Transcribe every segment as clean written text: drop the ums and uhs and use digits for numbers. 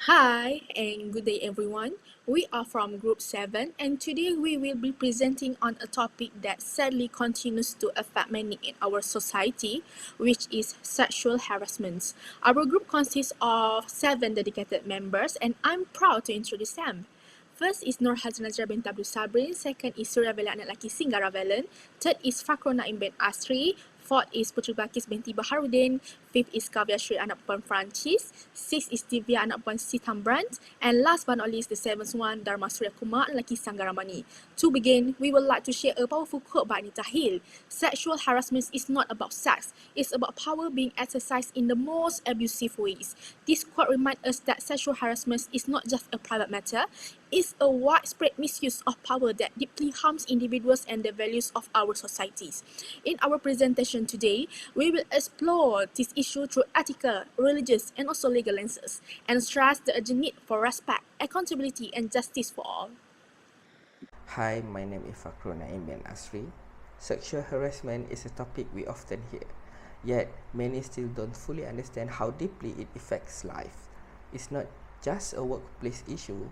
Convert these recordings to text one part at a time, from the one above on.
Hi and good day everyone. We are from Group 7 and today we will be presenting on a topic that sadly continues to affect many in our society, which is sexual harassment. Our group consists of 7 dedicated members and I'm proud to introduce them. First is NURHAZILA bin SABRIN, second is SURIYAVELAN anak lelaki SINGARAVELAN, third is FAKHRUL bin ASRI, fourth is PUTERI BALQIS binti BAHARRUDIN, fifth is KAAVYA SHREE anak perempuan Perancis, sixth is DHIVIYA anak perempuan SITHAMBRAN, and last but not least the seventh one DHARMA Surya KUMAR anak lelaki SANGARAMANI. To begin, we would like to share a powerful quote by Anita Hill. Sexual harassment is not about sex, it's about power being exercised in the most abusive ways. This quote reminds us that sexual harassment is not just a private matter, it's a widespread misuse of power that deeply harms individuals and the values of our societies. In our presentation today, we will explore this issue through ethical, religious, and also legal lenses, and stress the urgent need for respect, accountability, and justice for all. Hi, my name is FAKHRUL bin ASRI. Sexual harassment is a topic we often hear, yet many still don't fully understand how deeply it affects life. It's not just a workplace issue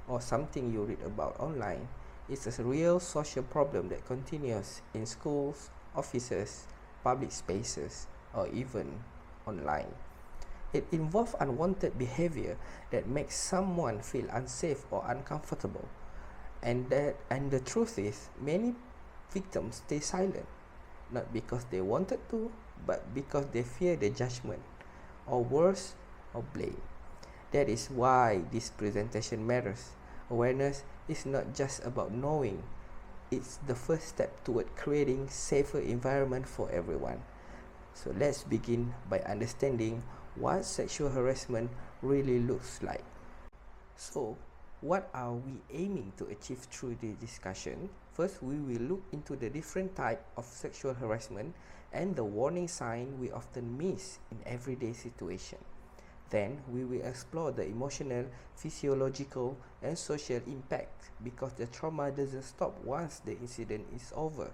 or something you read about online. It's a real social problem that continues in schools, offices, public spaces, or even online. It involves unwanted behavior that makes someone feel unsafe or uncomfortable. And the truth is, many victims stay silent, not because they wanted to, but because they fear the judgment, or worse, or blame. That is why this presentation matters. Awareness is not just about knowing, it's the first step toward creating safer environment for everyone. So let's begin by understanding what sexual harassment really looks like. So, what are we aiming to achieve through the discussion? First, we will look into the different types of sexual harassment and the warning sign we often miss in everyday situation. Then, we will explore the emotional, physiological, and social impact because the trauma doesn't stop once the incident is over.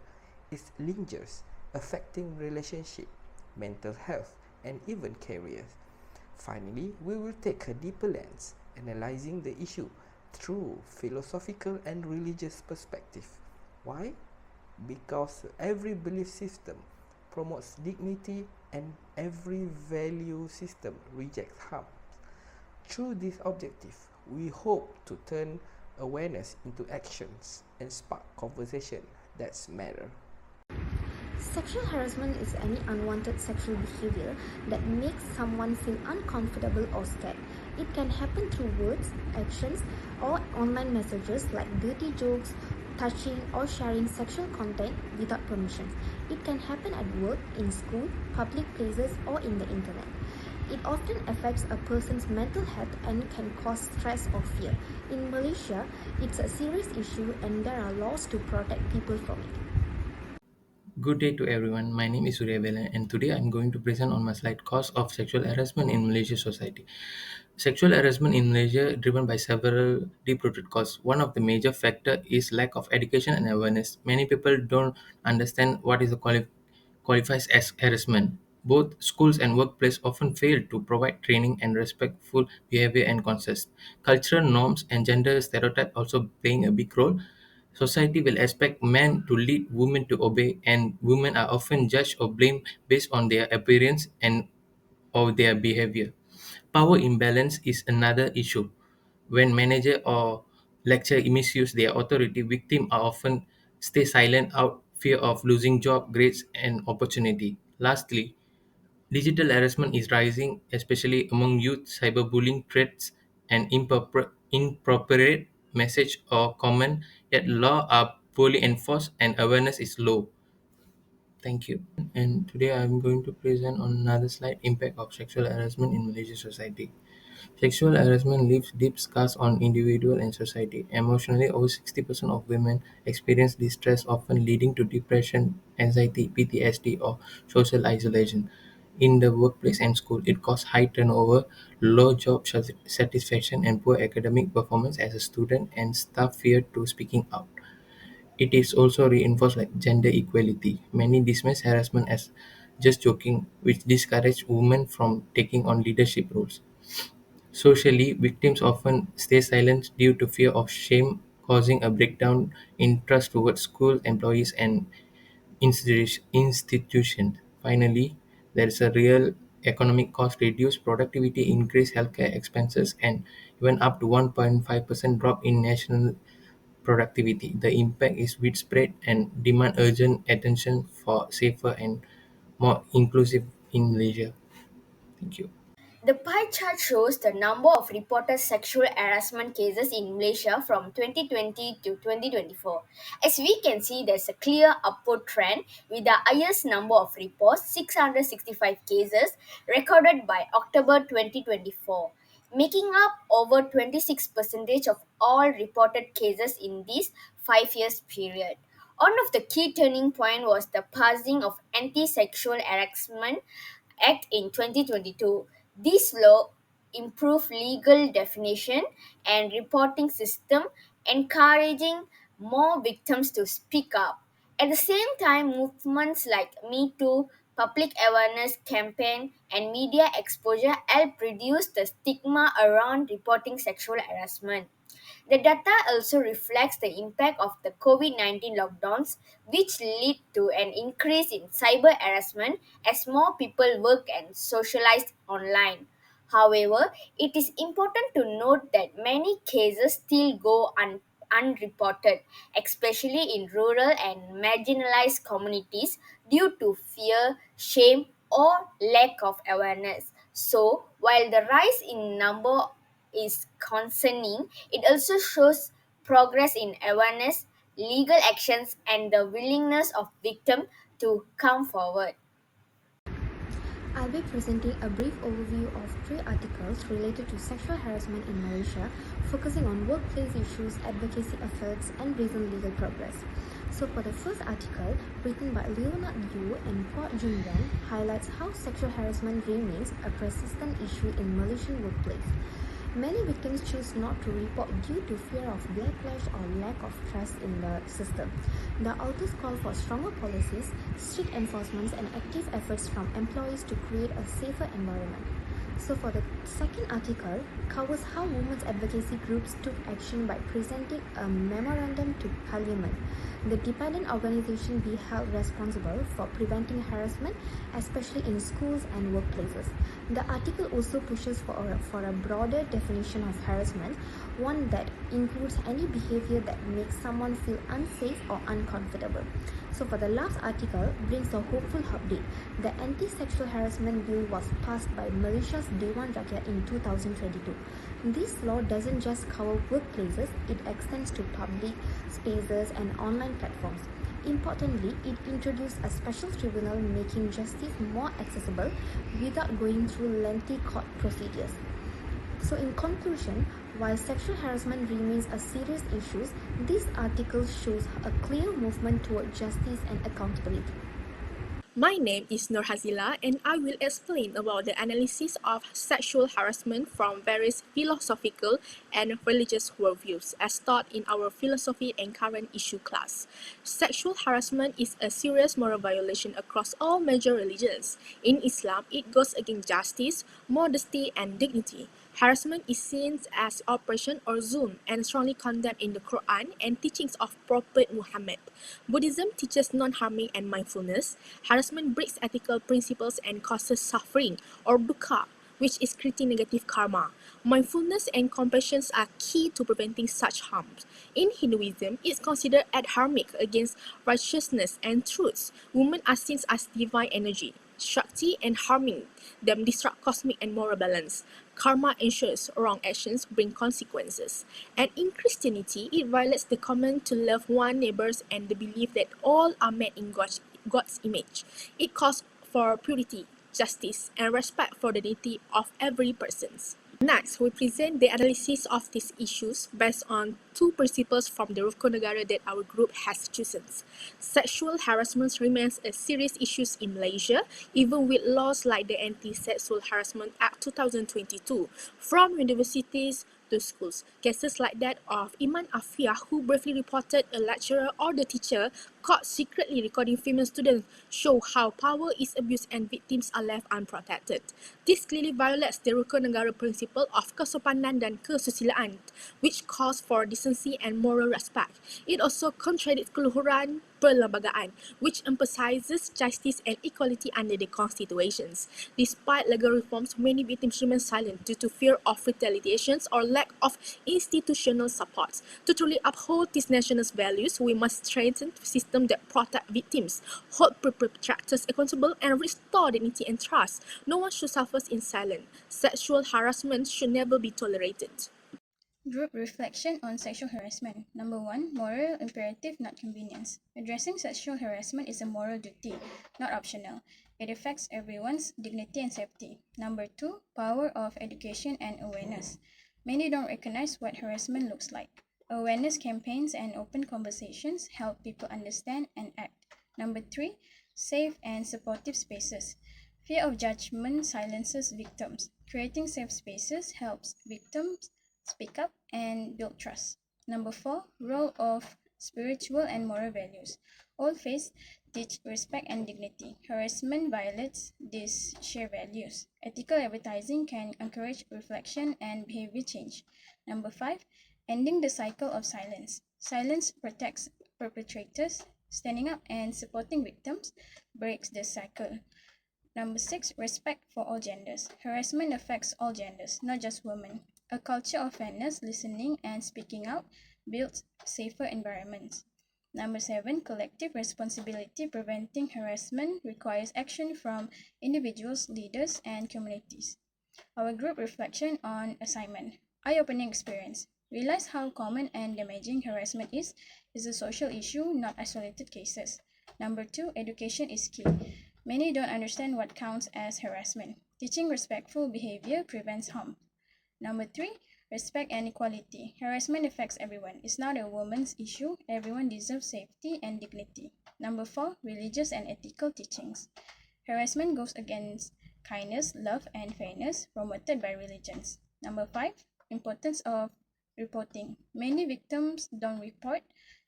It lingers, affecting relationship, mental health, and even careers. Finally, we will take a deeper lens, analyzing the issue through philosophical and religious perspective. Why? Because every belief system promotes dignity and every value system rejects harm. Through this objective, we hope to turn awareness into actions and spark conversation that matter. Sexual harassment is any unwanted sexual behavior that makes someone feel uncomfortable or scared. It can happen through words, actions, or online messages like dirty jokes, touching, or sharing sexual content without permission. It can happen at work, in school, public places, or in the internet. It often affects a person's mental health and can cause stress or fear. In Malaysia, it's a serious issue and there are laws to protect people from it. Good day to everyone. My name is SURIYAVELAN and today I'm going to present on my slide cause of sexual harassment in Malaysia society. Sexual harassment in Malaysia driven by several deep-rooted causes. One of the major factor is lack of education and awareness. Many people don't understand what is the qualifies as harassment. Both schools and workplace often fail to provide training and respectful behavior and consist. Cultural norms and gender stereotype also playing a big role. Society will expect men to lead, women to obey, and women are often judged or blamed based on their appearance and or their behavior. Power imbalance is another issue. When manager or lecturer misuse their authority, victims are often stay silent out fear of losing job, grades, and opportunity. Lastly, digital harassment is rising, especially among youth. Cyberbullying threats and inappropriate message are common, yet law are poorly enforced and awareness is low. Thank you. And today I'm going to present on another slide impact of sexual harassment in Malaysian society. Sexual harassment leaves deep scars on individual and society. Emotionally, over 60% of women experience distress, often leading to depression, anxiety, PTSD, or social isolation. In the workplace and school, it causes high turnover, low job satisfaction, and poor academic performance as a student and staff fear to speaking out. It is also reinforced like gender equality. Many dismiss harassment as just joking, which discourage women from taking on leadership roles. Socially, victims often stay silent due to fear of shame, causing a breakdown in trust towards schools, employees, and institutions. Finally, there is a real economic cost: reduced productivity, increased healthcare expenses, and even up to 1.5% drop in national productivity. The impact is widespread and demand urgent attention for safer and more inclusive in Malaysia. Thank you. The pie chart shows the number of reported sexual harassment cases in Malaysia from 2020 to 2024. As we can see, there's a clear upward trend with the highest number of reports, 665 cases, recorded by October 2024, making up over 26% of all reported cases in this 5 years period. One of the key turning point was the passing of Anti-Sexual Harassment Act in 2022. This law improved legal definition and reporting system, encouraging more victims to speak up. At the same time, movements like Me Too, public awareness campaign, and media exposure help reduce the stigma around reporting sexual harassment. The data also reflects the impact of the COVID-19 lockdowns, which lead to an increase in cyber harassment as more people work and socialize online. However, it is important to note that many cases still go unreported, especially in rural and marginalized communities due to fear, shame, or lack of awareness. So, while the rise in number is concerning, it also shows progress in awareness, legal actions, and the willingness of victims to come forward. I'll be presenting a brief overview of 3 articles related to sexual harassment in Malaysia, focusing on workplace issues, advocacy efforts, and recent legal progress. So for the first article, written by Leonard Yu and Port Junyan, highlights how sexual harassment remains a persistent issue in Malaysian workplace. Many victims choose not to report due to fear of backlash or lack of trust in the system. The authors call for stronger policies, strict enforcements, and active efforts from employees to create a safer environment. So for the second article, covers how women's advocacy groups took action by presenting a memorandum to Parliament. The dependent organization be held responsible for preventing harassment, especially in schools and workplaces. The article also pushes for a broader definition of harassment, one that includes any behavior that makes someone feel unsafe or uncomfortable. So for the last article, brings a hopeful update. The Anti-Sexual Harassment Bill was passed by Malaysia's Dewan Rakyat in 2022. This law doesn't just cover workplaces, it extends to public spaces and online platforms. Importantly, it introduced a special tribunal making justice more accessible without going through lengthy court procedures. So in conclusion, while sexual harassment remains a serious issue, this article shows a clear movement toward justice and accountability. My name is NURHAZILA and I will explain about the analysis of sexual harassment from various philosophical and religious worldviews as taught in our philosophy and current issue class. Sexual harassment is a serious moral violation across all major religions. In Islam, it goes against justice, modesty, and dignity. Harassment is seen as oppression or zulm and strongly condemned in the Quran and teachings of Prophet Muhammad. Buddhism teaches non-harming and mindfulness. Harassment breaks ethical principles and causes suffering or dukkha, which is creating negative karma. Mindfulness and compassion are key to preventing such harms. In Hinduism, it's considered adharmic against righteousness and truth. Women are seen as divine energy. Shakti and harming them disrupt cosmic and moral balance. Karma ensures wrong actions bring consequences. And in Christianity, it violates the command to love one neighbors and the belief that all are made in God's image. It calls for purity, justice, and respect for the dignity of every person. Next, we present the analysis of these issues based on 2 principles from the Rukun Negara that our group has chosen. Sexual harassment remains a serious issue in Malaysia, even with laws like the Anti-Sexual Harassment Act 2022. From universities to schools. Cases like that of Iman Afia, who bravely reported a lecturer or the teacher caught secretly recording female students, show how power is abused and victims are left unprotected. This clearly violates the rukun negara principle of kesopanan dan kesusilaan, which calls for decency and moral respect. It also contradicts keluhuran perlembagaan, which emphasizes justice and equality under the constitutions. Despite legal reforms, many victims remain silent due to fear of retaliations or lack of institutional support. To truly uphold these nationalist values, we must strengthen systems that protect victims, hold perpetrators accountable, and restore dignity and trust. No one should suffer in silence. Sexual harassment should never be tolerated. Group reflection on sexual harassment. Number 1, moral imperative, not convenience. Addressing sexual harassment is a moral duty, not optional. It affects everyone's dignity and safety. Number 2, power of education and awareness. Many don't recognize what harassment looks like. Awareness campaigns and open conversations help people understand and act. Number 3, safe and supportive spaces. Fear of judgment silences victims. Creating safe spaces helps victims speak up and build trust. Number 4, role of spiritual and moral values. All faiths teach respect and dignity. Harassment violates these shared values. Ethical advertising can encourage reflection and behavior change. Number 5, ending the cycle of silence. Silence protects perpetrators. Standing up and supporting victims breaks the cycle. Number 6, respect for all genders. Harassment affects all genders, not just women. A culture of fairness, listening, and speaking out builds safer environments. Number 7, collective responsibility. Preventing harassment requires action from individuals, leaders, and communities. Our group reflection on assignment. Eye-opening experience. Realize how common and damaging harassment is a social issue, not isolated cases. Number 2, education is key. Many don't understand what counts as harassment. Teaching respectful behavior prevents harm. Number 3, respect and equality. Harassment affects everyone. It's not a woman's issue. Everyone deserves safety and dignity. Number 4, religious and ethical teachings. Harassment goes against kindness, love, and fairness promoted by religions. Number 5, importance of reporting. Many victims don't report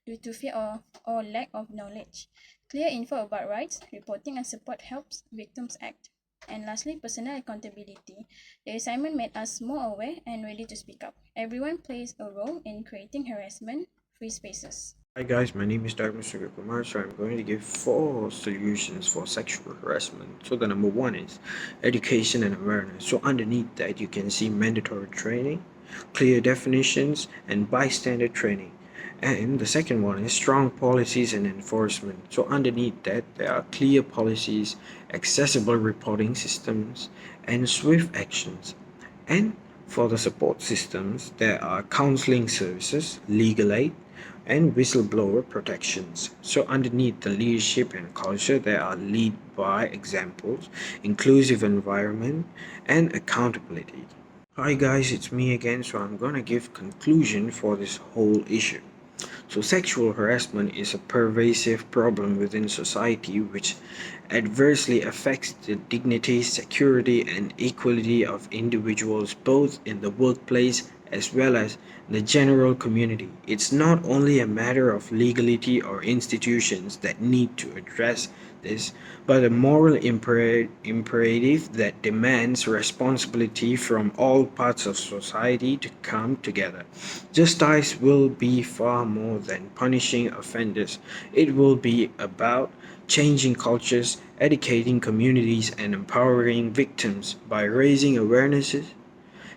due to fear of or lack of knowledge. Clear info about rights, reporting, and support helps victims act. And lastly, personal accountability. The assignment made us more aware and ready to speak up. Everyone plays a role in creating harassment-free spaces. Hi guys, my name is Dr. KUMAR. So I'm going to give 4 solutions for sexual harassment. So the number 1 is education and awareness. So underneath that you can see mandatory training, clear definitions, and bystander training. And the second one is strong policies and enforcement. So underneath that there are clear policies, accessible reporting systems, and swift actions. And for the support systems, there are counseling services, legal aid, and whistleblower protections. So underneath the leadership and culture, there are lead by examples, inclusive environment, and accountability. Hi guys, it's me again. So I'm gonna give conclusion for this whole issue. So sexual harassment is a pervasive problem within society which adversely affects the dignity, security, and equality of individuals both in the workplace as well as the general community. It's not only a matter of legality or institutions that need to address this, but a moral imperative that demands responsibility from all parts of society to come together. Justice will be far more than punishing offenders. It will be about changing cultures, educating communities, and empowering victims by raising awarenesses,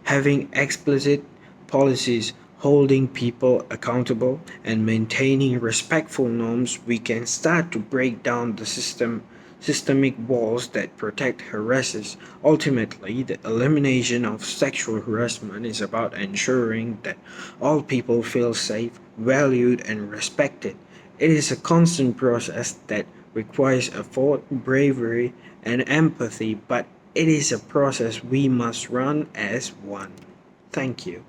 having explicit policies, holding people accountable, and maintaining respectful norms. We can start to break down the systemic walls that protect harassers. Ultimately, the elimination of sexual harassment is about ensuring that all people feel safe, valued, and respected. It is a constant process that requires effort, bravery, and empathy, but it is a process we must run as one. Thank you.